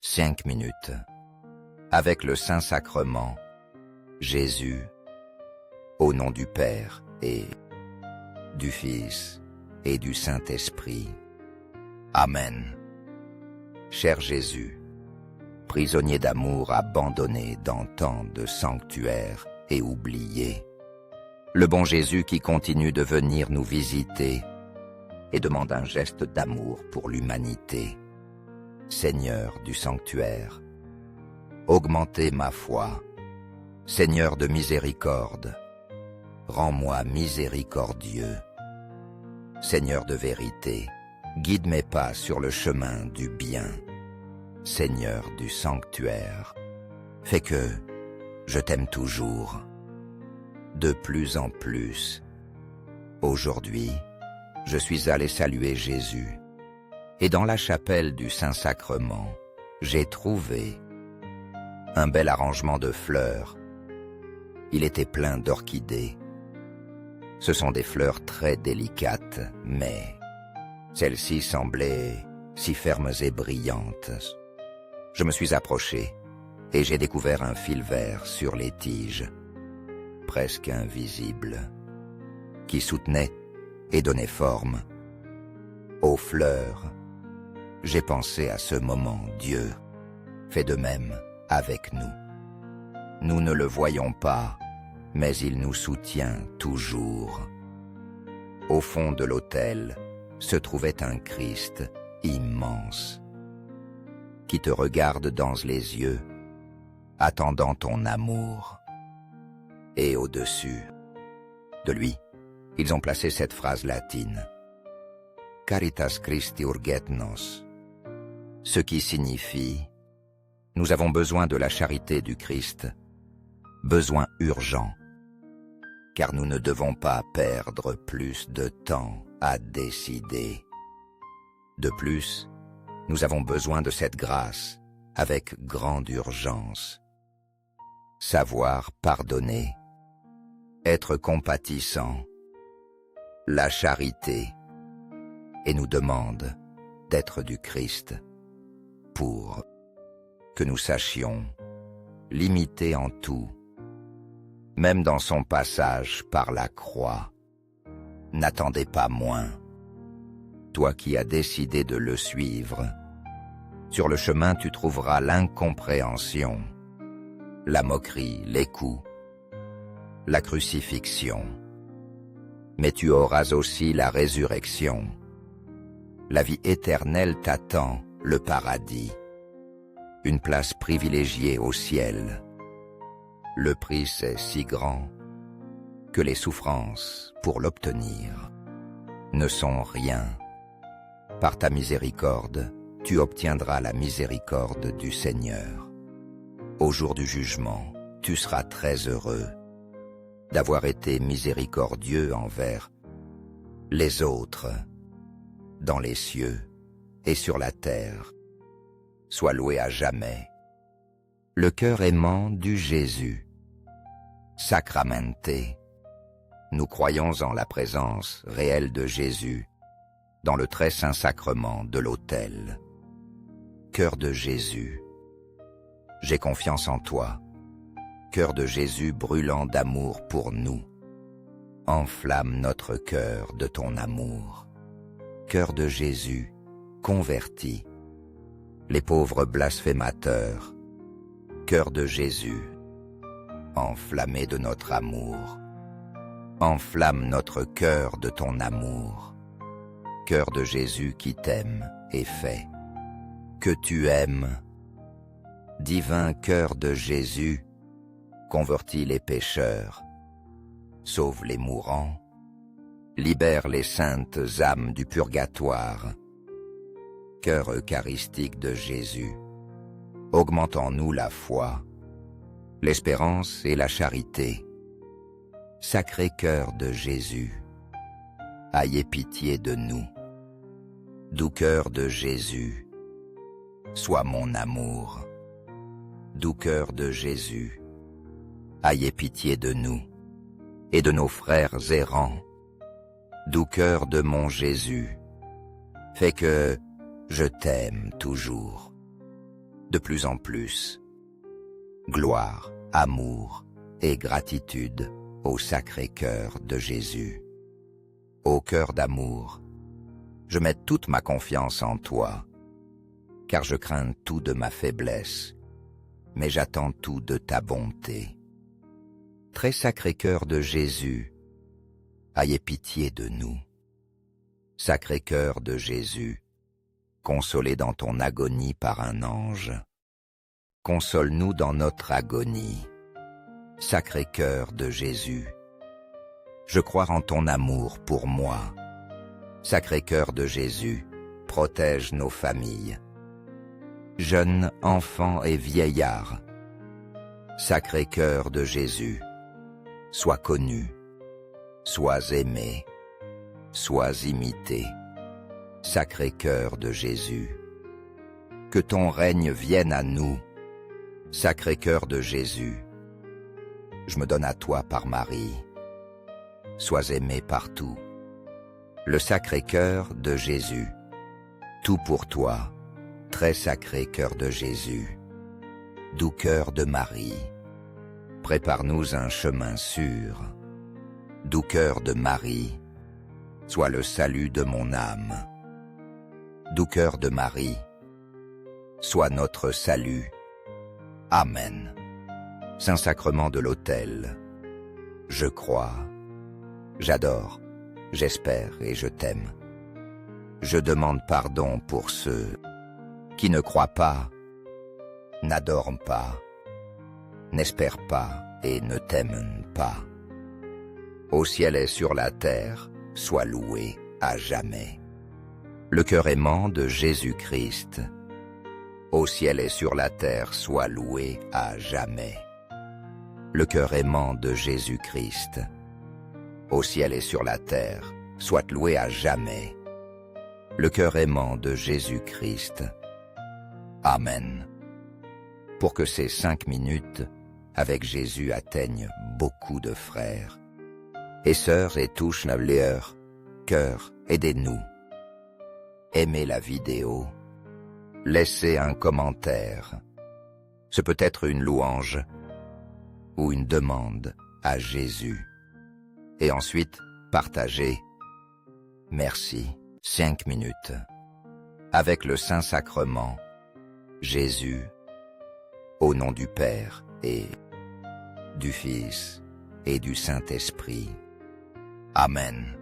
5 minutes. Avec le Saint-Sacrement, Jésus, au nom du Père et du Fils et du Saint-Esprit. Amen. Cher Jésus, prisonnier d'amour abandonné dans tant de sanctuaires et oublié, le bon Jésus qui continue de venir nous visiter et demande un geste d'amour pour l'humanité. Seigneur du sanctuaire, augmentez ma foi. Seigneur de miséricorde, rends-moi miséricordieux. Seigneur de vérité, guide mes pas sur le chemin du bien. Seigneur du sanctuaire, fais que je t'aime toujours, de plus en plus. Aujourd'hui, je suis allé saluer Jésus, et dans la chapelle du Saint-Sacrement, j'ai trouvé un bel arrangement de fleurs. Il était plein d'orchidées. Ce sont des fleurs très délicates, mais celles-ci semblaient si fermes et brillantes. Je me suis approché et j'ai découvert un fil vert sur les tiges, presque invisible, qui soutenait et donnait forme aux fleurs. J'ai pensé à ce moment, Dieu fait de même avec nous. Nous ne le voyons pas, mais il nous soutient toujours. Au fond de l'autel se trouvait un Christ immense, qui te regarde dans les yeux, attendant ton amour. Et au-dessus de lui, ils ont placé cette phrase latine, Caritas Christi urget nos, ce qui signifie « Nous avons besoin de la charité du Christ, besoin urgent, car nous ne devons pas perdre plus de temps à décider. De plus, nous avons besoin de cette grâce avec grande urgence. Savoir pardonner, être compatissant, la charité, et nous demande d'être du Christ pour que nous sachions l'imiter en tout, même dans son passage par la croix. N'attendez pas moins. Toi qui as décidé de le suivre, sur le chemin tu trouveras l'incompréhension, la moquerie, les coups, la crucifixion. Mais tu auras aussi la résurrection. La vie éternelle t'attend, le paradis, une place privilégiée au ciel. Le prix c'est si grand que les souffrances pour l'obtenir ne sont rien. Par ta miséricorde, tu obtiendras la miséricorde du Seigneur. Au jour du jugement, tu seras très heureux d'avoir été miséricordieux envers les autres, dans les cieux et sur la terre. Sois loué à jamais. Le cœur aimant du Jésus. Sacramenté. Nous croyons en la présence réelle de Jésus dans le très saint sacrement de l'autel. Cœur de Jésus, j'ai confiance en toi. Cœur de Jésus brûlant d'amour pour nous. Enflamme notre cœur de ton amour. Cœur de Jésus, converti les pauvres blasphémateurs. Cœur de Jésus, enflammé de notre amour. Enflamme notre cœur de ton amour. Cœur de Jésus qui t'aime et fait que tu aimes. Divin cœur de Jésus, convertis les pécheurs, sauve les mourants, libère les saintes âmes du purgatoire. Cœur eucharistique de Jésus, augmente en nous la foi, l'espérance et la charité. Sacré cœur de Jésus, ayez pitié de nous. Doux cœur de Jésus, sois mon amour. Doux cœur de Jésus, ayez pitié de nous et de nos frères errants. Doux cœur de mon Jésus, fais que je t'aime toujours. de plus en plus. Gloire, amour et gratitude au Sacré-Cœur de Jésus. Ô cœur d'amour, je mets toute ma confiance en toi, car je crains tout de ma faiblesse, mais j'attends tout de ta bonté. Très Sacré-Cœur de Jésus, ayez pitié de nous. Sacré-Cœur de Jésus, consolé dans ton agonie par un ange, console-nous dans notre agonie. Sacré-Cœur de Jésus, je crois en ton amour pour moi. Sacré-Cœur de Jésus, protège nos familles. Jeunes, enfants et vieillards, Sacré-Cœur de Jésus, sois connu, sois aimé, sois imité. Sacré-Cœur de Jésus, que ton règne vienne à nous. Sacré-Cœur de Jésus, je me donne à toi par Marie. Sois aimé partout. Le Sacré-Cœur de Jésus, tout pour toi, très sacré cœur de Jésus. Doux cœur de Marie, prépare-nous un chemin sûr. Doux cœur de Marie, sois le salut de mon âme. Doux cœur de Marie, sois notre salut. Amen. Saint-Sacrement de l'autel, je crois, j'adore, j'espère et je t'aime. Je demande pardon pour ceux qui ne croient pas, n'adorent pas, n'espèrent pas et ne t'aiment pas. Au ciel et sur la terre, sois loué à jamais. Le cœur aimant de Jésus-Christ, au ciel et sur la terre, sois loué à jamais. Le cœur aimant de Jésus-Christ, au ciel et sur la terre, soit loué à jamais. Le cœur aimant de Jésus-Christ. Amen. Pour que ces 5 minutes avec Jésus atteignent beaucoup de frères et sœurs et touchent leur cœur, aidez-nous. Aimez la vidéo, laissez un commentaire. Ce peut être une louange ou une demande à Jésus. Et ensuite, partagez. Merci. 5 minutes. Avec le Saint-Sacrement, Jésus, au nom du Père et du Fils et du Saint-Esprit. Amen.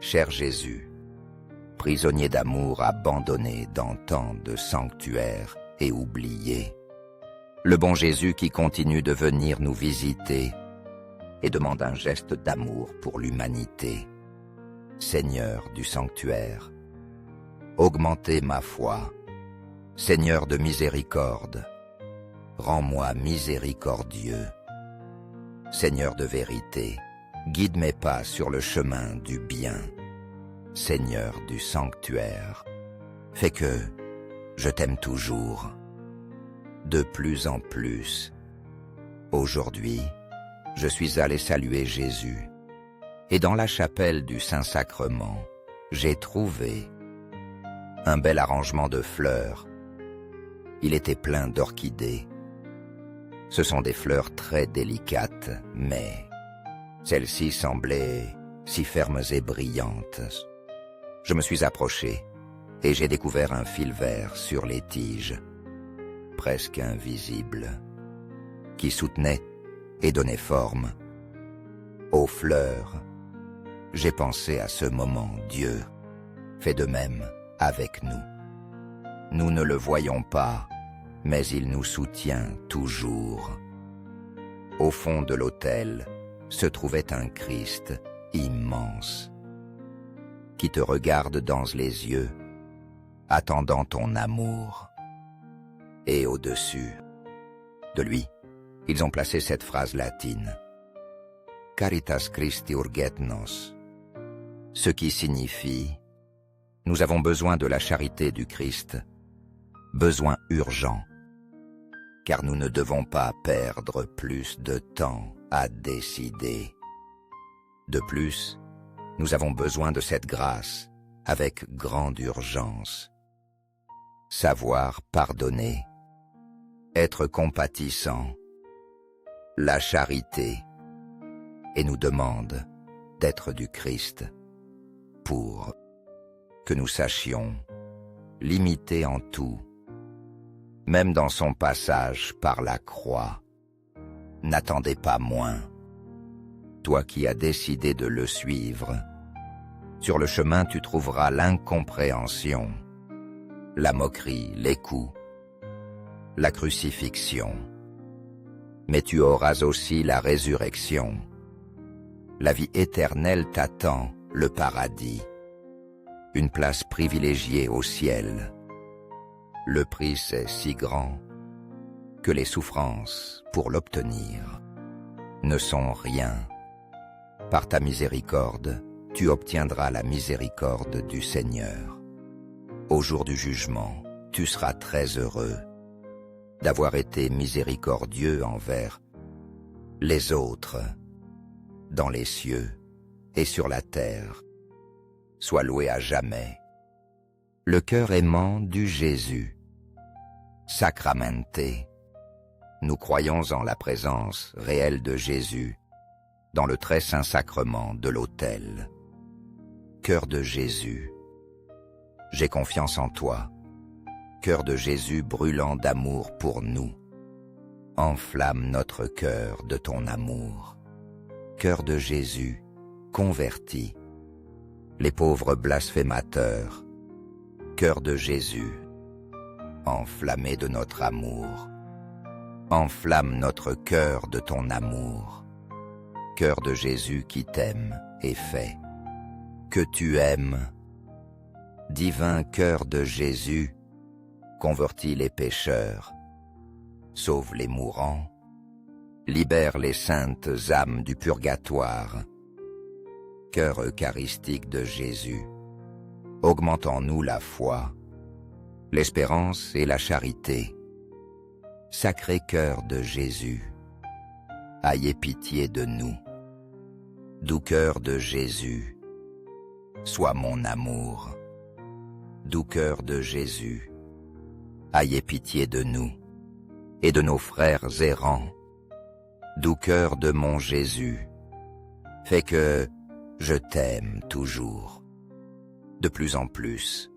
Cher Jésus, prisonnier d'amour abandonné dans tant de sanctuaires et oublié, le bon Jésus qui continue de venir nous visiter et demande un geste d'amour pour l'humanité. Seigneur du sanctuaire, augmentez ma foi. Seigneur de miséricorde, rends-moi miséricordieux. Seigneur de vérité, guide mes pas sur le chemin du bien. Seigneur du sanctuaire, fais que je t'aime toujours, de plus en plus. Aujourd'hui, je suis allé saluer Jésus, et dans la chapelle du Saint-Sacrement, j'ai trouvé un bel arrangement de fleurs. Il était plein d'orchidées. Ce sont des fleurs très délicates, mais celles-ci semblaient si fermes et brillantes. Je me suis approché et j'ai découvert un fil vert sur les tiges, presque invisible, qui soutenait et donnait forme aux fleurs. J'ai pensé à ce moment, Dieu fait de même avec nous. Nous ne le voyons pas, mais il nous soutient toujours. Au fond de l'autel se trouvait un Christ immense, qui te regarde dans les yeux, attendant ton amour. Et au-dessus de lui, ils ont placé cette phrase latine, Caritas Christi urget nos, ce qui signifie « Nous avons besoin de la charité du Christ », besoin urgent, car nous ne devons pas perdre plus de temps à décider. De plus, nous avons besoin de cette grâce avec grande urgence. savoir pardonner, être compatissant, la charité, et nous demande d'être du Christ pour que nous sachions l'imiter en tout, même dans son passage par la croix. N'attendez pas moins. Toi qui as décidé de le suivre, sur le chemin tu trouveras l'incompréhension, la moquerie, les coups, la crucifixion. Mais tu auras aussi la résurrection. La vie éternelle t'attend, le paradis, une place privilégiée au ciel. Le prix c'est si grand que les souffrances pour l'obtenir ne sont rien. Par ta miséricorde, tu obtiendras la miséricorde du Seigneur. Au jour du jugement, tu seras très heureux d'avoir été miséricordieux envers les autres, dans les cieux et sur la terre. Sois loué à jamais le cœur aimant du Jésus. Sacramenté, nous croyons en la présence réelle de Jésus dans le très saint sacrement de l'autel. Cœur de Jésus, j'ai confiance en toi. Cœur de Jésus brûlant d'amour pour nous, enflamme notre cœur de ton amour. Cœur de Jésus, convertis les pauvres blasphémateurs. Cœur de Jésus, enflammé de notre amour, enflamme notre cœur de ton amour. Cœur de Jésus qui t'aime et fait que tu aimes. Divin cœur de Jésus, convertis les pécheurs, sauve les mourants, libère les saintes âmes du purgatoire. Cœur eucharistique de Jésus, augmente en nous la foi, l'espérance et la charité. Sacré cœur de Jésus, ayez pitié de nous. Doux cœur de Jésus, sois mon amour. Doux cœur de Jésus, ayez pitié de nous et de nos frères errants. Doux cœur de mon Jésus, fais que je t'aime toujours, de plus en plus.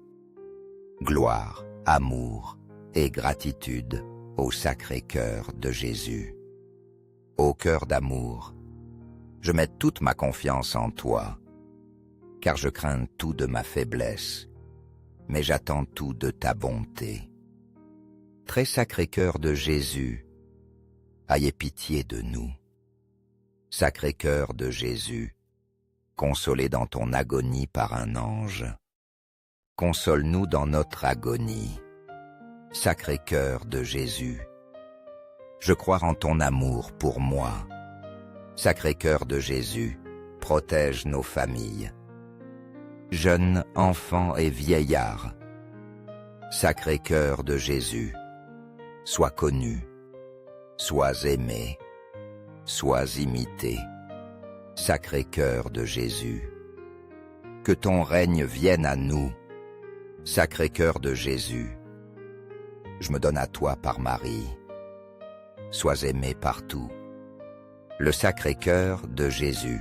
Gloire, amour et gratitude au sacré cœur de Jésus. Ô cœur d'amour, je mets toute ma confiance en toi, car je crains tout de ma faiblesse, mais j'attends tout de ta bonté. Très sacré cœur de Jésus, ayez pitié de nous. Sacré cœur de Jésus, consolé dans ton agonie par un ange, console-nous dans notre agonie. Sacré cœur de Jésus, je crois en ton amour pour moi. Sacré cœur de Jésus, protège nos familles, jeunes, enfants et vieillards. Sacré cœur de Jésus, sois connu, sois aimé, sois imité. Sacré cœur de Jésus, que ton règne vienne à nous. Sacré cœur de Jésus, je me donne à toi par Marie. Sois aimé partout. Le sacré cœur de Jésus,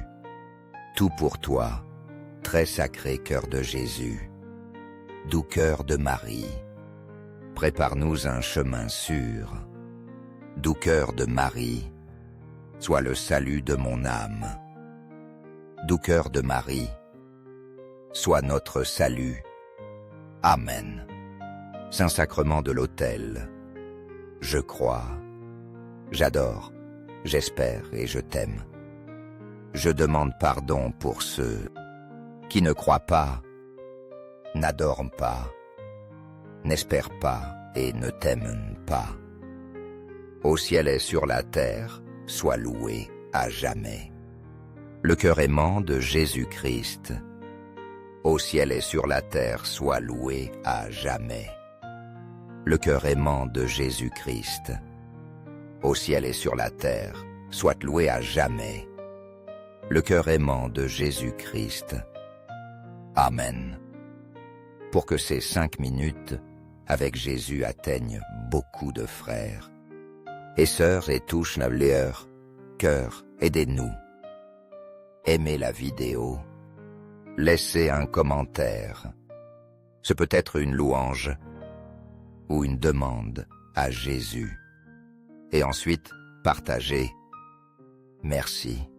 tout pour toi, très sacré cœur de Jésus. Doux cœur de Marie, prépare-nous un chemin sûr. Doux cœur de Marie, sois le salut de mon âme. Doux cœur de Marie, sois notre salut. Amen. Saint-Sacrement de l'autel, je crois, j'adore, j'espère et je t'aime. Je demande pardon pour ceux qui ne croient pas, n'adorent pas, n'espèrent pas et ne t'aiment pas. Au ciel et sur la terre, sois loué à jamais. Le cœur aimant de Jésus-Christ, au ciel et sur la terre, sois loué à jamais. Le cœur aimant de Jésus-Christ, au ciel et sur la terre, soit loué à jamais. Le cœur aimant de Jésus-Christ. Amen. Pour que ces 5 minutes avec Jésus atteignent beaucoup de frères et sœurs et touchent leur cœur. Aidez-nous. Aimez la vidéo. Laissez un commentaire. Ce peut être une louange ou une demande à Jésus. Et ensuite, partagez. Merci.